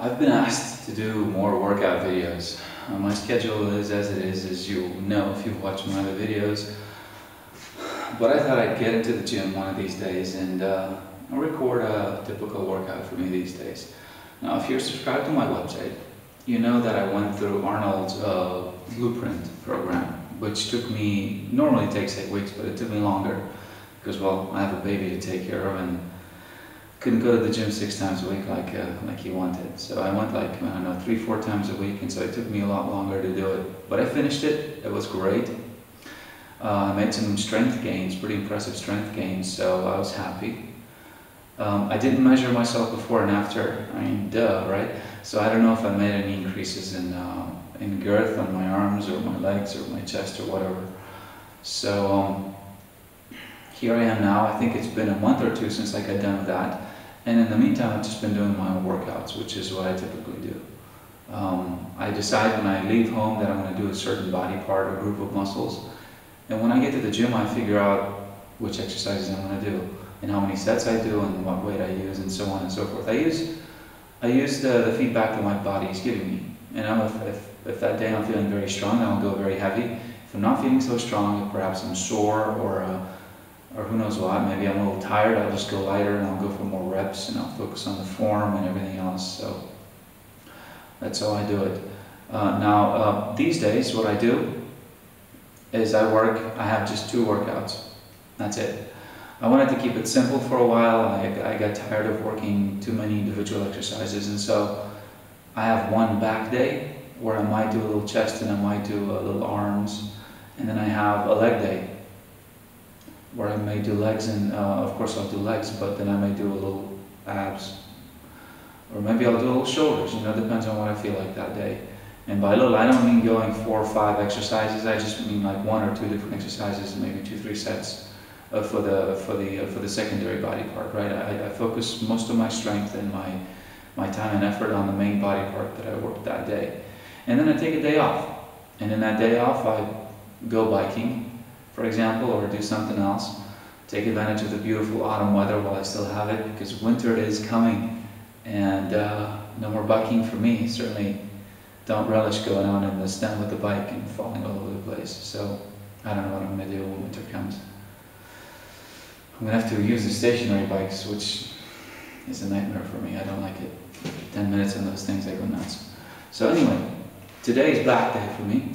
I've been asked to do more workout videos. My schedule is as it is, as you know if you've watched my other videos. But I thought I'd get into the gym one of these days and record a typical workout for me these days. Now, if you're subscribed to my website, you know that I went through Arnold's blueprint program, which took me, normally takes 8 weeks, but it took me longer because, well, I have a baby to take care of and couldn't go to the gym 6 times a week like he wanted. So I went like, I don't know, 3-4 times a week, and so it took me a lot longer to do it. But I finished it, it was great. I made some strength gains, pretty impressive strength gains, so I was happy. I didn't measure myself before and after, I mean, duh, right? So I don't know if I made any increases in girth on my arms or my legs or my chest or whatever. So here I am now. I think it's been a month or 2 since I got done with that. And in the meantime, I've just been doing my own workouts, which is what I typically do. I decide when I leave home that I'm going to do a certain body part or group of muscles. And when I get to the gym, I figure out which exercises I'm going to do, and how many sets I do, and what weight I use, and so on and so forth. I use the feedback that my body is giving me. You know, if that day I'm feeling very strong, I'll go very heavy. If I'm not feeling so strong, perhaps I'm sore or who knows what, maybe I'm a little tired, I'll just go lighter and I'll go for more reps and I'll focus on the form and everything else. So that's how I do it. Now, these days, what I do is I have just 2 workouts. That's it. I wanted to keep it simple for a while. I got tired of working too many individual exercises, and so I have one back day where I might do a little chest and I might do a little arms, and then I have a leg day where I may do legs, and of course I'll do legs, but then I may do a little abs, or maybe I'll do a little shoulders, you know, depends on what I feel like that day. And by little, I don't mean going 4 or 5 exercises, I just mean like 1 or 2 different exercises, maybe 2-3 sets for the secondary body part, right? I focus most of my strength and my time and effort on the main body part that I worked that day. And then I take a day off, and in that day off I go biking, for example, or do something else. Take advantage of the beautiful autumn weather while I still have it, because winter is coming, and no more biking for me. Certainly don't relish going out in the snow with the bike and falling all over the place. So I don't know what I'm going to do when winter comes. I'm going to have to use the stationary bikes, which is a nightmare for me. I don't like it. 10 minutes on those things, I go nuts. So anyway, today is back day for me.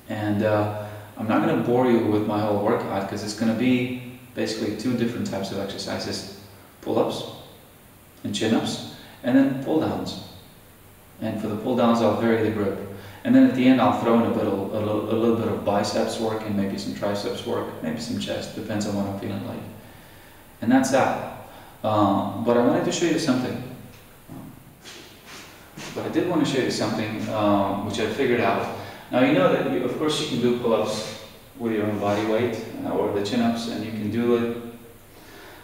And I'm not going to bore you with my whole workout, because it's going to be basically 2 different types of exercises. Pull-ups and chin-ups, and then pull-downs. And for the pull-downs, I'll vary the grip. And then at the end, I'll throw in a little bit of biceps work and maybe some triceps work, maybe some chest, depends on what I'm feeling like. And that's that. But I wanted to show you something. But I did want to show you something which I figured out. Now, you know that, of course, you can do pull-ups with your own body weight, or the chin-ups, and you can do it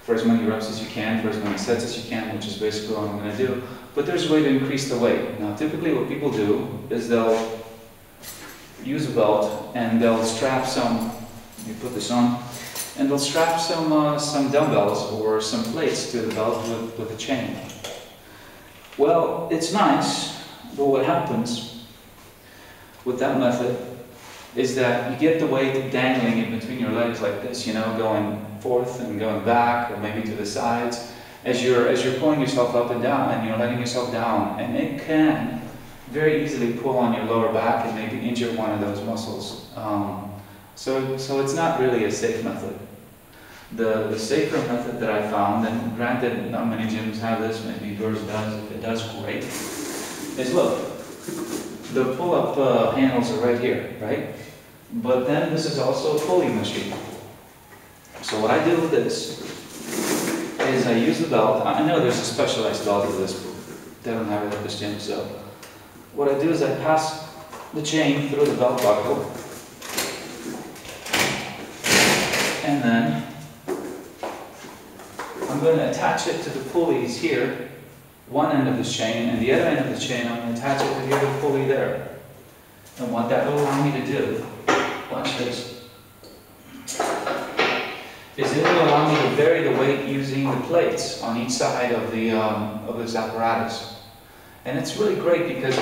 for as many reps as you can, for as many sets as you can, which is basically what I'm going to do. But there's a way to increase the weight. Now, typically what people do is they'll use a belt and they'll strap some, let me put this on, and they'll strap some dumbbells or some plates to the belt with a chain. Well, it's nice, but what happens with that method is that you get the weight dangling in between your legs like this, you know, going forth and going back, or maybe to the sides, as you're pulling yourself up and down, and you're letting yourself down, and it can very easily pull on your lower back and maybe injure one of those muscles. So it's not really a safe method. The safer method that I found, and granted not many gyms have this, maybe yours does, if it does, great, is look, the pull-up handles are right here, right? But then this is also a pulley machine. So what I do with this is I use the belt. I know there's a specialized belt for this. They don't have it at this gym, so what I do is I pass the chain through the belt buckle, and then I'm going to attach it to the pulleys here, one end of this chain, and the other end of the chain I'm going to attach it to the other pulley there. And what that will allow me to do, watch this, is it will allow me to vary the weight using the plates on each side of this apparatus. And it's really great because,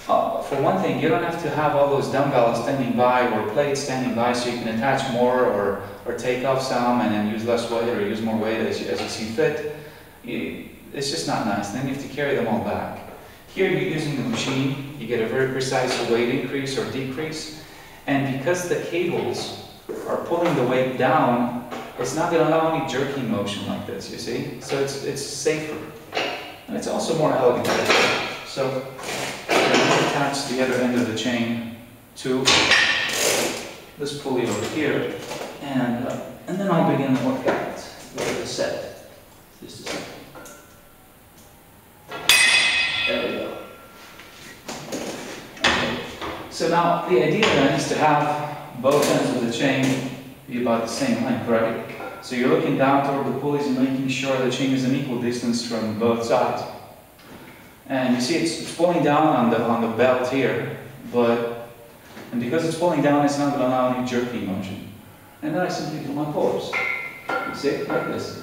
for one thing, you don't have to have all those dumbbells standing by or plates standing by, so you can attach more or take off some and then use less weight or use more weight as you see fit. It's just not nice. Then you have to carry them all back. Here you're using the machine, you get a very precise weight increase or decrease, and because the cables are pulling the weight down, it's not going to allow any jerking motion like this, you see? So it's safer. And it's also more elegant. So I'm going to attach the other end of the chain to this pulley over here, and then I'll begin the workout with the set. Just a second. There we go. Okay. So now the idea then is to have both ends of the chain be about the same length, right? So you're looking down toward the pulleys and making sure the chain is an equal distance from both sides. And you see it's pulling down on the belt here, and because it's pulling down, it's not going to allow any jerking motion. And then I simply do my pull-ups. You see, like this.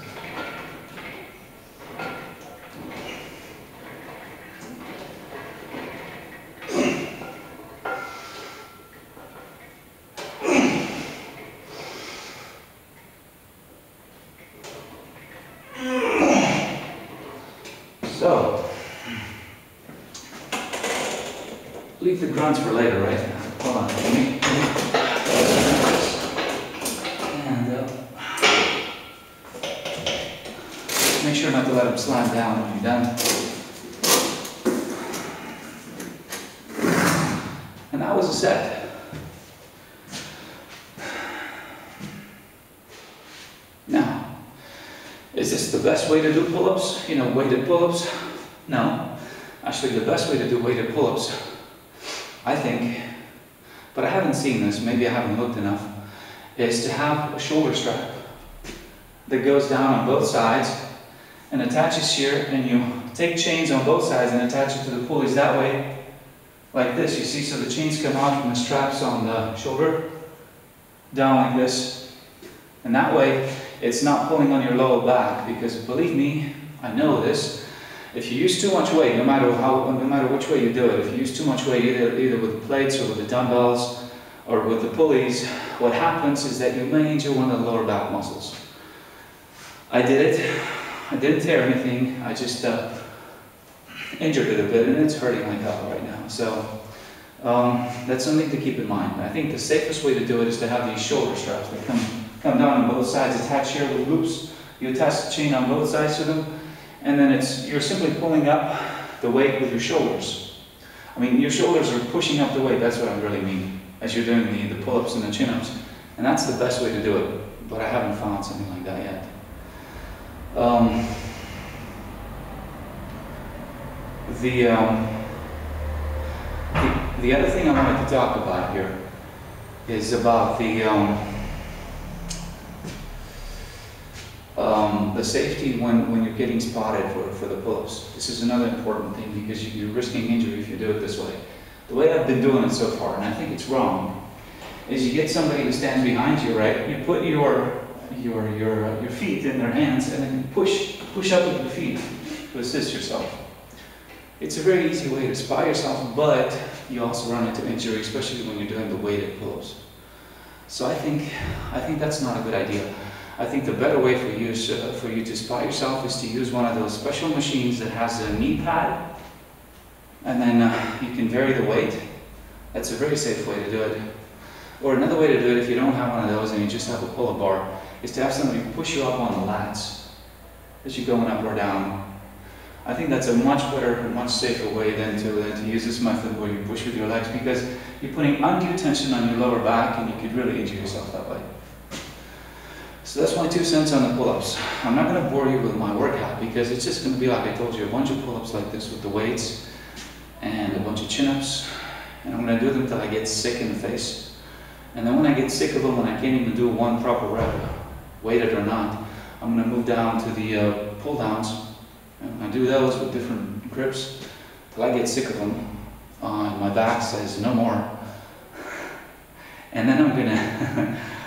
So, leave the grunts for later, right? Hold on, and make sure not to let them slide down when you're done. And that was a set. Now, is this the best way to do pull-ups? You know, weighted pull-ups? No. Actually, the best way to do weighted pull-ups, I think, but I haven't seen this, maybe I haven't looked enough, is to have a shoulder strap that goes down on both sides and attaches here, and you take chains on both sides and attach it to the pulleys that way, like this, you see, so the chains come out from the straps on the shoulder, down like this, and that way it's not pulling on your lower back, because believe me, I know this, if you use too much weight, no matter which way you do it, if you use too much weight either with the plates or with the dumbbells or with the pulleys, what happens is that you may injure one of the lower back muscles. I did it, I didn't tear anything, I just injured it a bit, and it's hurting like hell right now. So that's something to keep in mind. I think the safest way to do it is to have these shoulder straps that come down on both sides, attached here with loops. You attach the chain on both sides to them, and then you're simply pulling up the weight with your shoulders. I mean, your shoulders are pushing up the weight, that's what I really mean, as you're doing the pull-ups and the chin-ups. And that's the best way to do it, but I haven't found something like that yet. The other thing I wanted to talk about here is about the safety when you're getting spotted for the pull-ups. This is another important thing because you're risking injury if you do it this way. The way I've been doing it so far, and I think it's wrong, is you get somebody who stands behind you, right? You put your feet in their hands and then push up with your feet to assist yourself. It's a very easy way to spot yourself, but you also run into injury, especially when you're doing the weighted pull-ups. So I think that's not a good idea. I think the better way for you to spot yourself is to use one of those special machines that has a knee pad, and then you can vary the weight. That's a very safe way to do it. Or another way to do it, if you don't have one of those and you just have a pull-up bar, is to have somebody push you up on the lats as you're going up or down. I think that's a much better, much safer way than to use this method where you push with your legs, because you're putting undue tension on your lower back and you could really injure yourself that way. So that's my 2 cents on the pull-ups. I'm not going to bore you with my workout because it's just going to be like I told you, a bunch of pull-ups like this with the weights and a bunch of chin-ups, and I'm going to do them until I get sick in the face. And then when I get sick of them and I can't even do one proper rep, weighted or not, I'm going to move down to the pull-downs. And I do those with different grips till I get sick of them. And my back says no more. And then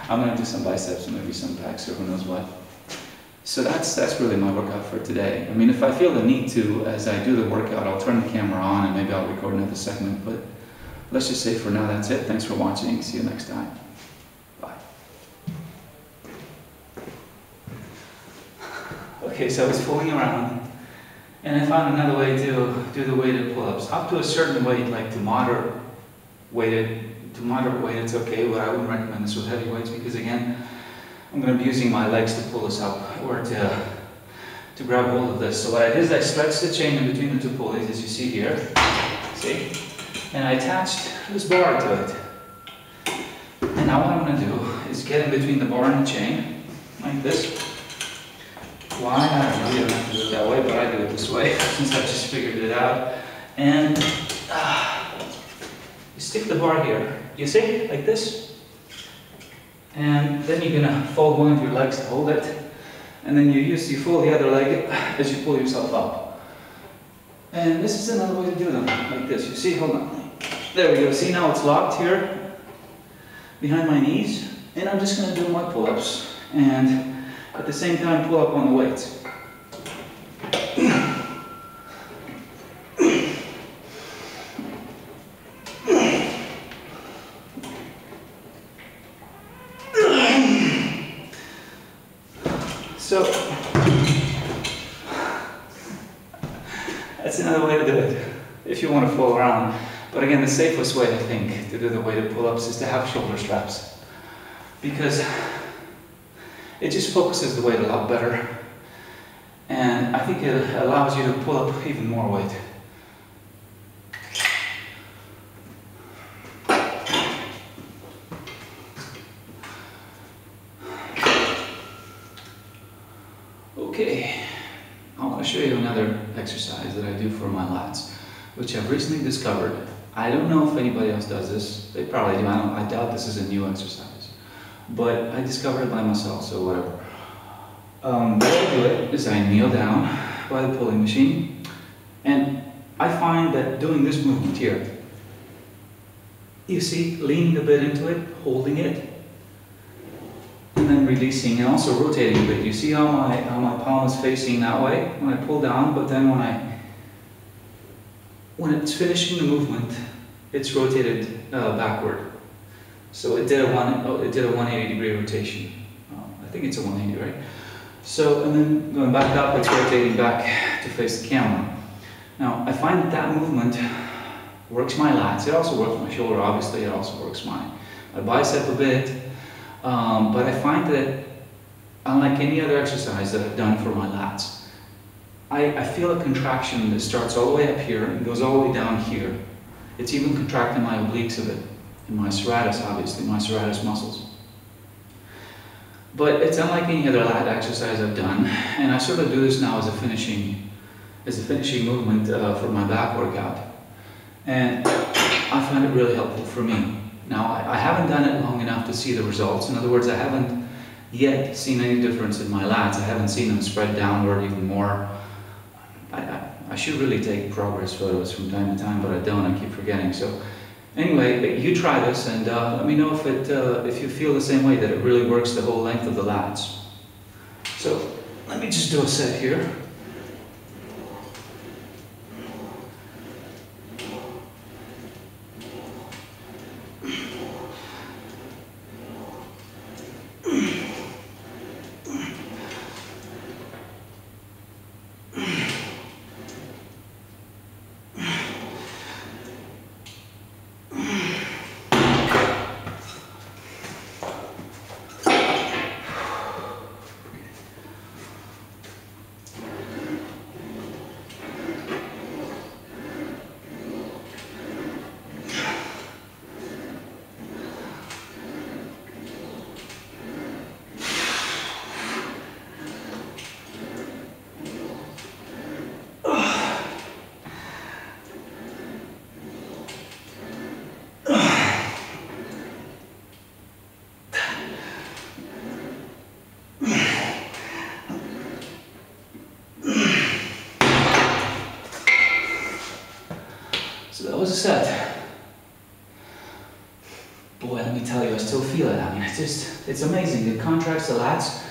I'm gonna do some biceps and maybe some pecs or who knows what. So that's really my workout for today. I mean, if I feel the need to, as I do the workout, I'll turn the camera on and maybe I'll record another segment, but let's just say for now that's it. Thanks for watching. See you next time. Bye. Okay, so I was fooling around and I found another way to do the weighted pull-ups. Up to a certain weight, like to moderate weight, it's okay, but I wouldn't recommend this with heavy weights because again, I'm going to be using my legs to pull this up or to grab hold of this. So what I did is I stretched the chain in between the two pulleys, as you see here. See? And I attached this bar to it. And now what I'm going to do is get in between the bar and the chain, like this. Why? I don't know, you don't have to do it that way, but I do it this way, since I just figured it out. And you stick the bar here, you see, like this. And then you're going to fold one of your legs to hold it. And then you fold the other leg as you pull yourself up. And this is another way to do them, like this. You see, hold on. There we go. See, now it's locked here behind my knees. And I'm just going to do my pull-ups. And at the same time, pull up on the weights. So, that's another way to do it, if you want to fool around. But again, the safest way, I think, to do the weighted pull-ups is to have shoulder straps. Because it just focuses the weight a lot better. And I think it allows you to pull up even more weight. Okay, I want to show you another exercise that I do for my lats, which I've recently discovered. I don't know if anybody else does this. They probably do. I doubt this is a new exercise. But I discovered it by myself, so whatever. The way I do it is I kneel down by the pulling machine, and I find that doing this movement here, you see, leaning a bit into it, holding it, and then releasing and also rotating a bit. You see how my palm is facing that way when I pull down, but then when it's finishing the movement, it's rotated backward. So it did a 180 degree rotation. I think it's a 180, right? So, and then going back up, it's rotating back to face the camera. Now, I find that movement works my lats. It also works my shoulder, obviously. It also works my bicep a bit. But I find that, unlike any other exercise that I've done for my lats, I feel a contraction that starts all the way up here and goes all the way down here. It's even contracting my obliques a bit, and my serratus, obviously, my serratus muscles. But it's unlike any other lat exercise I've done, and I sort of do this now as a finishing movement for my back workout. And I find it really helpful for me. Now, I haven't done it long enough to see the results. In other words, I haven't yet seen any difference in my lats. I haven't seen them spread downward even more. I should really take progress photos from time to time, but I don't. I keep forgetting. So anyway, you try this and let me know if you feel the same way, that it really works the whole length of the lats. So let me just do a set here. So that was a set. Boy, let me tell you, I still feel it. I mean, it's amazing. It contracts the lats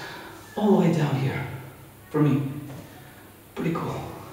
all the way down here. for me. Pretty cool.